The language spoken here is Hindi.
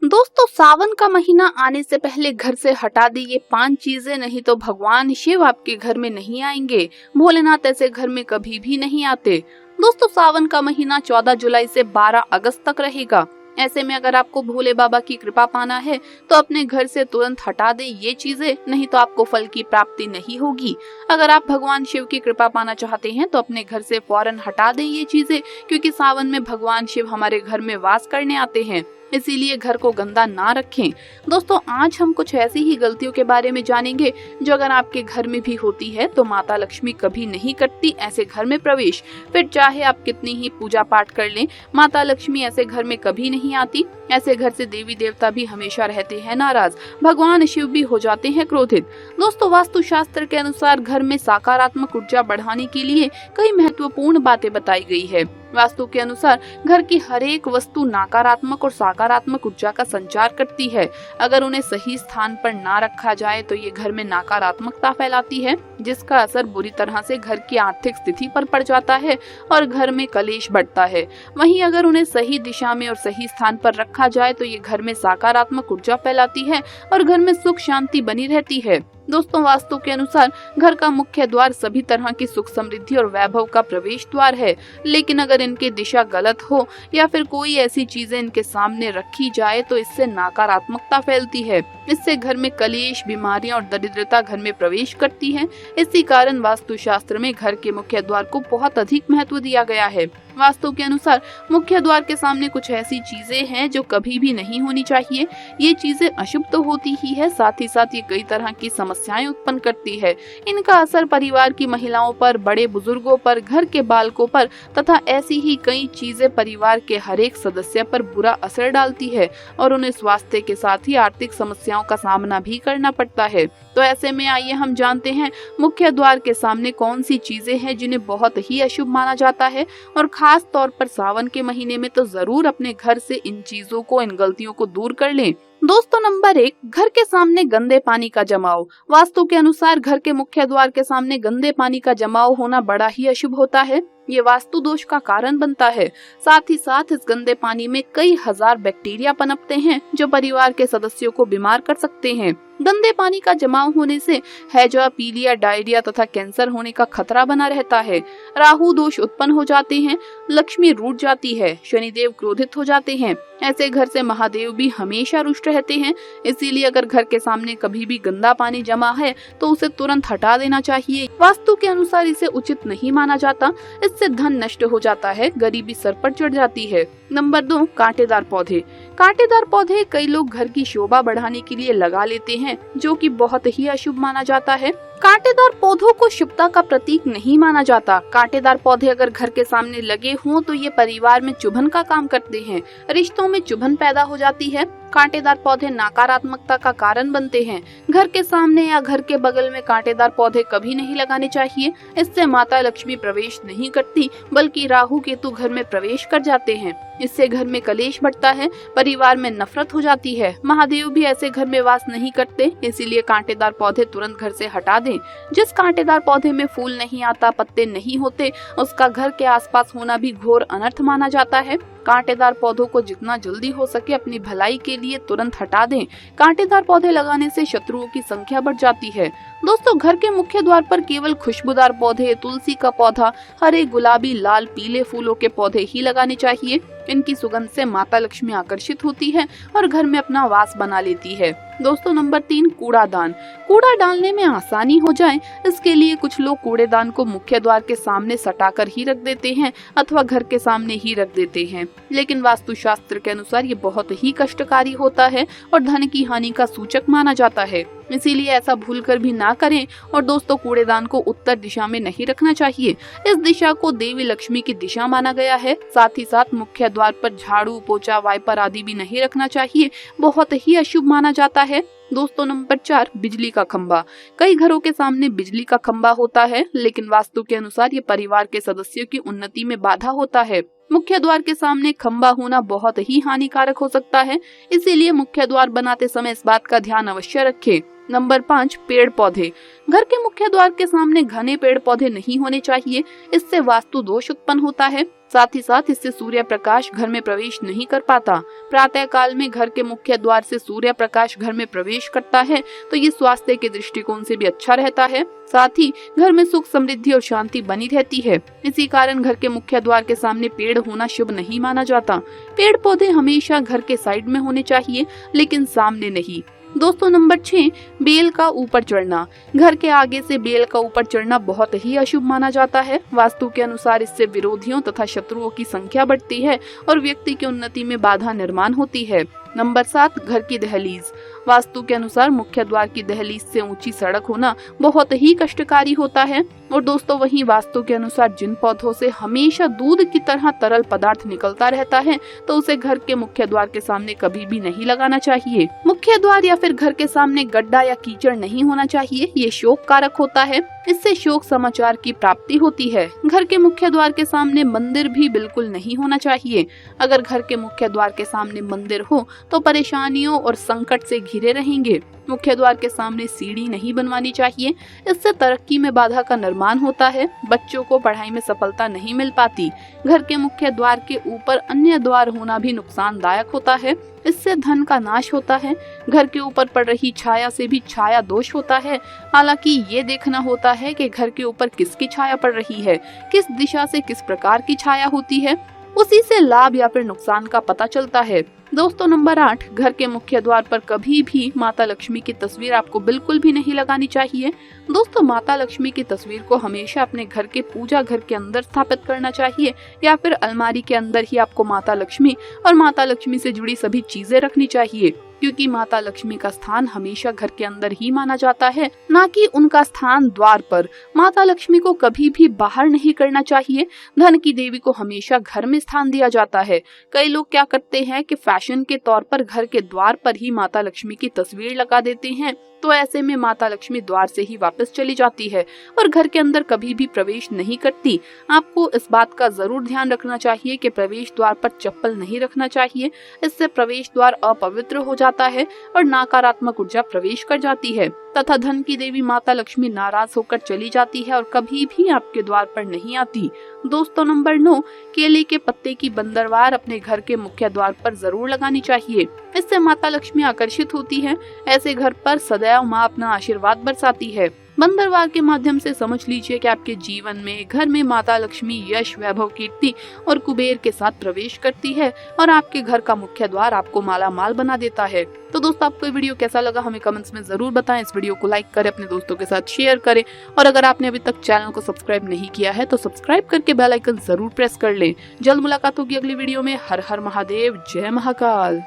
दोस्तों, सावन का महीना आने से पहले घर से हटा दी ये 5 चीजें, नहीं तो भगवान शिव आपके घर में नहीं आएंगे। भोलेनाथ ऐसे घर में कभी भी नहीं आते। दोस्तों, सावन का महीना 14 जुलाई से 12 अगस्त तक रहेगा। ऐसे में अगर आपको भोले बाबा की कृपा पाना है तो अपने घर से तुरंत हटा दें ये चीजें, नहीं तो आपको फल की प्राप्ति नहीं होगी। अगर आप भगवान शिव की कृपा पाना चाहते हैं तो अपने घर से फौरन हटा दें ये चीजें, क्योंकि सावन में भगवान शिव हमारे घर में वास करने आते हैं, इसीलिए घर को गंदा ना रखें। दोस्तों, आज हम कुछ ऐसी ही गलतियों के बारे में जानेंगे जो अगर आपके घर में भी होती है तो माता लक्ष्मी कभी नहीं करती ऐसे घर में प्रवेश। फिर चाहे आप कितनी ही पूजा पाठ कर लें, माता लक्ष्मी ऐसे घर में कभी नहीं आती। ऐसे घर से देवी देवता भी हमेशा रहते हैं नाराज, भगवान शिव भी हो जाते हैं क्रोधित। दोस्तों, वास्तु शास्त्र के अनुसार घर में सकारात्मक ऊर्जा बढ़ाने के लिए कई महत्वपूर्ण बातें बताई गई है। वास्तु के अनुसार घर की हर एक वस्तु नकारात्मक और सकारात्मक ऊर्जा का संचार करती है। अगर उन्हें सही स्थान पर ना रखा जाए तो ये घर में नकारात्मकता फैलाती है, जिसका असर बुरी तरह से घर की आर्थिक स्थिति पर पड़ जाता है और घर में कलेश बढ़ता है। वहीं अगर उन्हें सही दिशा में और सही स्थान पर रखा जाए तो ये घर में सकारात्मक ऊर्जा फैलाती है और घर में सुख शांति बनी रहती है। दोस्तों, वास्तु के अनुसार घर का मुख्य द्वार सभी तरह की सुख समृद्धि और वैभव का प्रवेश द्वार है, लेकिन अगर इनकी दिशा गलत हो या फिर कोई ऐसी चीजें इनके सामने रखी जाए तो इससे नकारात्मकता फैलती है। इससे घर में कलेश, बीमारियां और दरिद्रता घर में प्रवेश करती है। इसी कारण वास्तु शास्त्र में घर के मुख्य द्वार को बहुत अधिक महत्व दिया गया है। वास्तु के अनुसार मुख्य द्वार के सामने कुछ ऐसी चीजें हैं जो कभी भी नहीं होनी चाहिए। ये चीजें अशुभ तो होती ही है, साथ ही साथ ये कई तरह की समस्याएं उत्पन्न करती है। इनका असर परिवार की महिलाओं पर, बड़े बुजुर्गों पर, घर के बालकों पर तथा ऐसी ही कई चीजें परिवार के हर एक सदस्य पर बुरा असर डालती है और उन्हें स्वास्थ्य के साथ ही आर्थिक समस्याओं का सामना भी करना पड़ता है। तो ऐसे में आइए हम जानते हैं मुख्य द्वार के सामने कौन सी चीजें हैं जिन्हें बहुत ही अशुभ माना जाता है, और खास तौर पर सावन के महीने में तो जरूर अपने घर से इन चीजों को, इन गलतियों को दूर कर लें। दोस्तों, नंबर 1, घर के सामने गंदे पानी का जमाव। वास्तु के अनुसार घर के मुख्य द्वार के सामने गंदे पानी का जमाव होना बड़ा ही अशुभ होता है। ये वास्तु दोष का कारण बनता है। साथ ही साथ इस गंदे पानी में कई हजार बैक्टीरिया पनपते हैं जो परिवार के सदस्यों को बीमार कर सकते हैं। गंदे पानी का जमाव होने से हैजा, पीलिया, डायरिया तथा कैंसर होने का खतरा बना रहता है। राहु दोष उत्पन्न हो जाते हैं, लक्ष्मी रूठ जाती है, शनिदेव क्रोधित हो जाते हैं। ऐसे घर से महादेव भी हमेशा रुष्ट रहते हैं। इसीलिए अगर घर के सामने कभी भी गंदा पानी जमा है तो उसे तुरंत हटा देना चाहिए। वास्तु के अनुसार इसे उचित नहीं माना जाता। इससे धन नष्ट हो जाता है, गरीबी सर पर चढ़ जाती है। नंबर 2, कांटेदार पौधे। कांटेदार पौधे कई लोग घर की शोभा बढ़ाने के लिए लगा लेते हैं, जो कि बहुत ही अशुभ माना जाता है। कांटेदार पौधों को शुभता का प्रतीक नहीं माना जाता। कांटेदार पौधे अगर घर के सामने लगे हों तो ये परिवार में चुभन का काम करते हैं, रिश्तों में चुभन पैदा हो जाती है। कांटेदार पौधे नकारात्मकता का कारण बनते हैं। घर के सामने या घर के बगल में कांटेदार पौधे कभी नहीं लगाने चाहिए। इससे माता लक्ष्मी प्रवेश नहीं करती, बल्कि राहु केतु घर में प्रवेश कर जाते हैं। इससे घर में कलेश बढ़ता है, परिवार में नफरत हो जाती है। महादेव भी ऐसे घर में वास नहीं करते, इसीलिए कांटेदार पौधे तुरंत घर से हटा दें। जिस कांटेदार पौधे में फूल नहीं आता, पत्ते नहीं होते, उसका घर के आसपास होना भी घोर अनर्थ माना जाता है। कांटेदार पौधों को जितना जल्दी हो सके अपनी भलाई के लिए तुरंत हटा दें। कांटेदार पौधे लगाने से शत्रुओं की संख्या बढ़ जाती है। दोस्तों, घर के मुख्य द्वार पर केवल खुशबूदार पौधे, तुलसी का पौधा, हरे, गुलाबी, लाल, पीले फूलों के पौधे ही लगाने चाहिए। इनकी सुगंध से माता लक्ष्मी आकर्षित होती है और घर में अपना वास बना लेती है। दोस्तों, नंबर 3, कूड़ादान। कूड़ा डालने में आसानी हो जाए इसके लिए कुछ लोग कूड़ेदान को मुख्य द्वार के सामने सटाकर ही रख देते हैं अथवा घर के सामने ही रख देते हैं, लेकिन वास्तु शास्त्र के अनुसार ये बहुत ही कष्टकारी होता है और धन की हानि का सूचक माना जाता है। इसीलिए ऐसा भूलकर भी ना करें। और दोस्तों, कूड़ेदान को उत्तर दिशा में नहीं रखना चाहिए। इस दिशा को देवी लक्ष्मी की दिशा माना गया है। साथ ही साथ मुख्य द्वार पर झाड़ू, पोछा, वाइपर आदि भी नहीं रखना चाहिए, बहुत ही अशुभ माना जाता है। दोस्तों, नंबर 4, बिजली का खंभा। कई घरों के सामने बिजली का खंभा होता है, लेकिन वास्तु के अनुसार ये परिवार के सदस्यों की उन्नति में बाधा होता है। मुख्य द्वार के सामने खंभा होना बहुत ही हानिकारक हो सकता है, इसीलिए मुख्य द्वार बनाते समय इस बात का ध्यान अवश्य रखें। नंबर 5, पेड़ पौधे। घर के मुख्य द्वार के सामने घने पेड़ पौधे नहीं होने चाहिए, इससे वास्तु दोष उत्पन्न होता है। साथ ही साथ इससे सूर्य प्रकाश घर में प्रवेश नहीं कर पाता। प्रातः काल में घर के मुख्य द्वार से सूर्य प्रकाश घर में प्रवेश करता है तो ये स्वास्थ्य के दृष्टिकोण से भी अच्छा रहता है। साथ ही घर में सुख, समृद्धि और शांति बनी रहती है। इसी कारण घर के मुख्य द्वार के सामने पेड़ होना शुभ नहीं माना जाता। पेड़ पौधे हमेशा घर के साइड में होने चाहिए, लेकिन सामने नहीं। दोस्तों नंबर 6, बेल का ऊपर चढ़ना। घर के आगे से बेल का ऊपर चढ़ना बहुत ही अशुभ माना जाता है। वास्तु के अनुसार इससे विरोधियों तथा शत्रुओं की संख्या बढ़ती है और व्यक्ति की उन्नति में बाधा निर्माण होती है। नंबर 7, घर की दहलीज। वास्तु के अनुसार मुख्य द्वार की दहलीज से ऊंची सड़क होना बहुत ही कष्टकारी होता है। और दोस्तों वहीं वास्तु के अनुसार जिन पौधों से हमेशा दूध की तरह तरल पदार्थ निकलता रहता है तो उसे घर के मुख्य द्वार के सामने कभी भी नहीं लगाना चाहिए। मुख्य द्वार या फिर घर के सामने गड्ढा या कीचड़ नहीं होना चाहिए, ये शोक कारक होता है। इससे शोक समाचार की प्राप्ति होती है। घर के मुख्य द्वार के सामने मंदिर भी बिल्कुल नहीं होना चाहिए। अगर घर के मुख्य द्वार के सामने मंदिर हो तो परेशानियों और संकट से घिरे रहेंगे। मुख्य द्वार के सामने सीढ़ी नहीं बनवानी चाहिए, इससे तरक्की में बाधा का निर्माण होता है। बच्चों को पढ़ाई में सफलता नहीं मिल पाती। घर के मुख्य द्वार के ऊपर अन्य द्वार होना भी नुकसानदायक होता है, इससे धन का नाश होता है। घर के ऊपर पड़ रही छाया से भी छाया दोष होता है। हालांकि ये देखना होता है कि घर के ऊपर किसकी छाया पड़ रही है, किस दिशा से किस प्रकार की छाया होती है, उसी से लाभ या फिर नुकसान का पता चलता है। दोस्तों नंबर 8, घर के मुख्य द्वार पर कभी भी माता लक्ष्मी की तस्वीर आपको बिल्कुल भी नहीं लगानी चाहिए। दोस्तों माता लक्ष्मी की तस्वीर को हमेशा अपने घर के पूजा घर के अंदर स्थापित करना चाहिए या फिर अलमारी के अंदर ही आपको माता लक्ष्मी और माता लक्ष्मी से जुड़ी सभी चीजें रखनी चाहिए, क्योंकि माता लक्ष्मी का स्थान हमेशा घर के अंदर ही माना जाता है, ना कि उनका स्थान द्वार पर। माता लक्ष्मी को कभी भी बाहर नहीं करना चाहिए। धन की देवी को हमेशा घर में स्थान दिया जाता है। कई लोग क्या करते हैं कि फैशन के तौर पर घर के द्वार पर ही माता लक्ष्मी की तस्वीर लगा देते हैं, तो ऐसे में माता लक्ष्मी द्वार से ही वापस चली जाती है और घर के अंदर कभी भी प्रवेश नहीं करती। आपको इस बात का जरूर ध्यान रखना चाहिए कि प्रवेश द्वार पर चप्पल नहीं रखना चाहिए, इससे प्रवेश द्वार अपवित्र हो जाता है और नकारात्मक ऊर्जा प्रवेश कर जाती है तथा धन की देवी माता लक्ष्मी नाराज होकर चली जाती है और कभी भी आपके द्वार पर नहीं आती। दोस्तों नंबर 9, केले के पत्ते की बंदरवार अपने घर के मुख्य द्वार पर जरूर लगानी चाहिए, इससे माता लक्ष्मी आकर्षित होती है। ऐसे घर पर सदैव माँ अपना आशीर्वाद बरसाती है। बंदरवार के माध्यम से समझ लीजिए कि आपके जीवन में घर में माता लक्ष्मी यश, वैभव, कीर्ति और कुबेर के साथ प्रवेश करती है और आपके घर का मुख्य द्वार आपको माला माल बना देता है। तो दोस्तों आपको ये वीडियो कैसा लगा हमें कमेंट्स में जरूर बताएं। इस वीडियो को लाइक करें, अपने दोस्तों के साथ शेयर करें और अगर आपने अभी तक चैनल को सब्सक्राइब नहीं किया है तो सब्सक्राइब करके बेल आइकन जरूर प्रेस कर लें। जल्द मुलाकात होगी अगली वीडियो में। हर हर महादेव, जय महाकाल।